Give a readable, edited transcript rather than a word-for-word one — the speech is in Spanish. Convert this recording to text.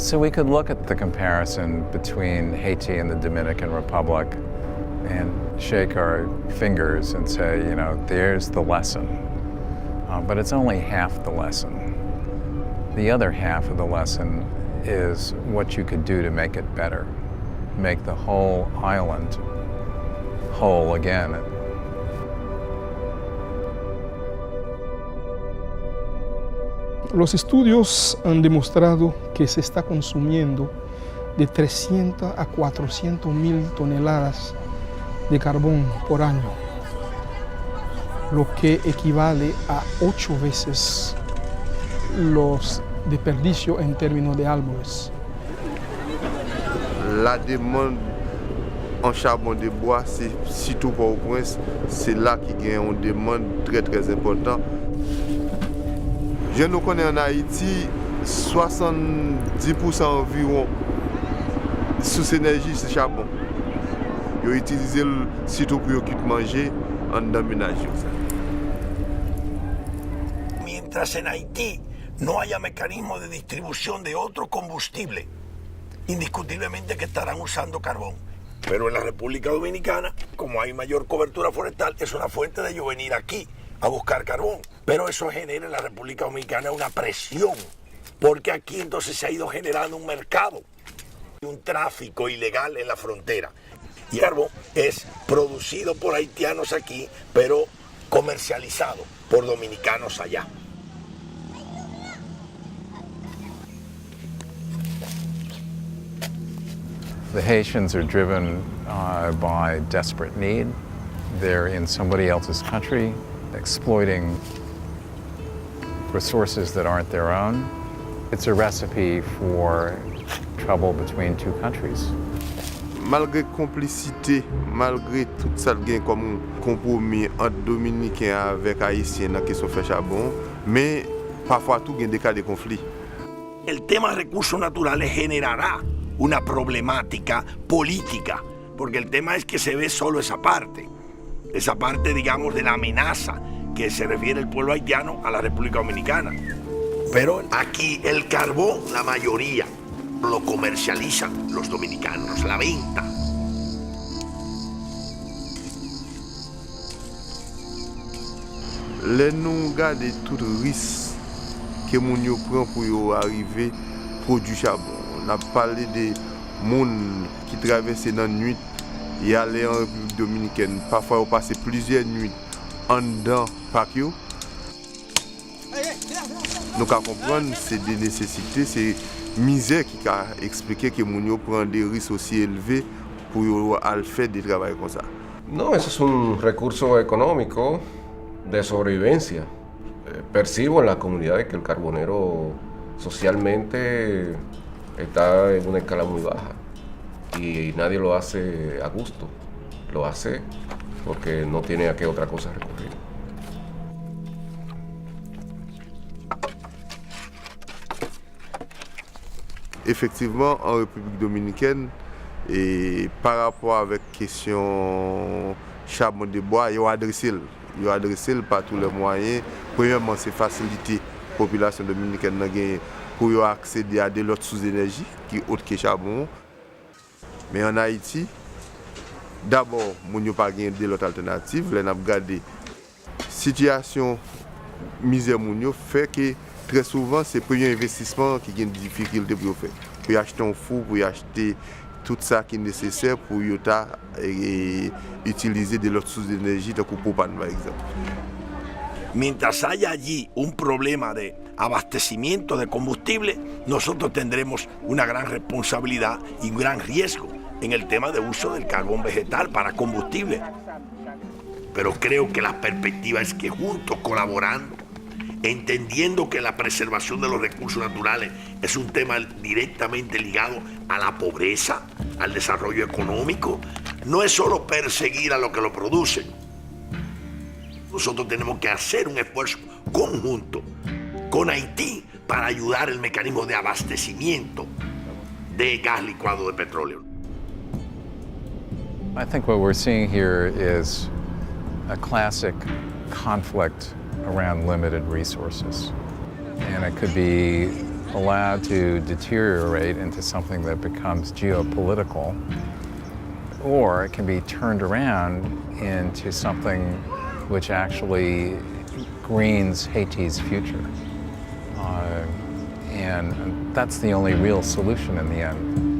So we could look at the comparison between Haiti and the Dominican Republic and shake our fingers and say, you know, there's the lesson. But it's only half the lesson. The other half of the lesson is what you could do to make it better, make the whole island whole again. Los estudios han demostrado que se está consumiendo de 300 a 400 mil toneladas de carbón por año, lo que equivale a 8 veces los desperdicios en términos de árboles. La demande en charbon de bois, c'est surtout Port-au-Prince, c'est là qu'il y a une demande très très importante. Je nous connais en Haïti, 70% environ sous énergie, c'est charbon. Ils ont utilisé surtout pour manger en ménage. Mientras en Haití no haya mecanismo de distribución de otro combustible, indiscutiblemente que estarán usando carbón. Pero en la República Dominicana, como hay mayor cobertura forestal, es una fuente de ellos venir aquí a buscar carbón. Pero eso genera en la República Dominicana una presión, porque aquí entonces se ha ido generando un mercado y un tráfico ilegal en la frontera. Y el carbón es producido por haitianos aquí, pero comercializado por dominicanos allá. The Haitians are driven by desperate need. They're in somebody else's country, exploiting resources that aren't their own. It's a recipe for trouble between two countries. Malgré complicité, malgré tout ça qui est comme compromis entre Dominicains avec Haïtiens dans la question de charbon, mais parfois tout gagne des cas de conflit. El tema de recursos naturales generará una problemática política, porque el tema es que se ve solo esa parte, digamos, de la amenaza que se refiere el pueblo haitiano a la República Dominicana. Pero aquí el carbón, la mayoría, lo comercializan los dominicanos, la venta. Les nous garder tout risque que mon yo prend pour arriver produire charbon. On a parlé des gens qui traversaient dans la nuit et allaient en République dominicaine. Parfois, on passait plusieurs nuits en dedans parc. Donc à comprendre, c'est des nécessités, c'est misère qui a expliqué que les gens prennent des risques aussi élevés pour faire des travaux comme ça. No, eso es un recurso económico de sobrevivencia. Percibo en la comunidad que el carbonero socialmente está en una escala muy baja y nadie lo hace a gusto, lo hace porque no tiene a qué otra cosa recurrir. Effectivement, en République dominicaine, et par rapport avec la question charbon de bois, ils ont adressé par tous les moyens. Premièrement, c'est faciliter la population dominicaine pour accéder à de l'autre sous-énergie qui est autre que charbon. Mais en Haïti, d'abord, nous n'avons pas de l'autre alternative. Nous avons regardé la situation misère fait que très souvent, c'est le premier investissement qui a une difficulté pour faire. Pour acheter un four, pour acheter tout ça qui est nécessaire pour utiliser de l'autre source d'énergie, de propane par exemple. Mientras haya allí un problema de abastecimiento de combustible, nosotros tendremos una gran responsabilidad y un gran riesgo en el tema de uso del carbón vegetal para combustible. Pero creo que la perspectiva es que juntos, colaborando, entendiendo que la preservación de los recursos naturales es un tema directamente ligado a la pobreza, al desarrollo económico, no es solo perseguir a los que lo producen. Nosotros tenemos que hacer un esfuerzo conjunto con Haití para ayudar el mecanismo de abastecimiento de gas licuado de petróleo. I think what we're seeing here is a classic conflict around limited resources. And it could be allowed to deteriorate into something that becomes geopolitical, or it can be turned around into something which actually greens Haiti's future. And that's the only real solution in the end.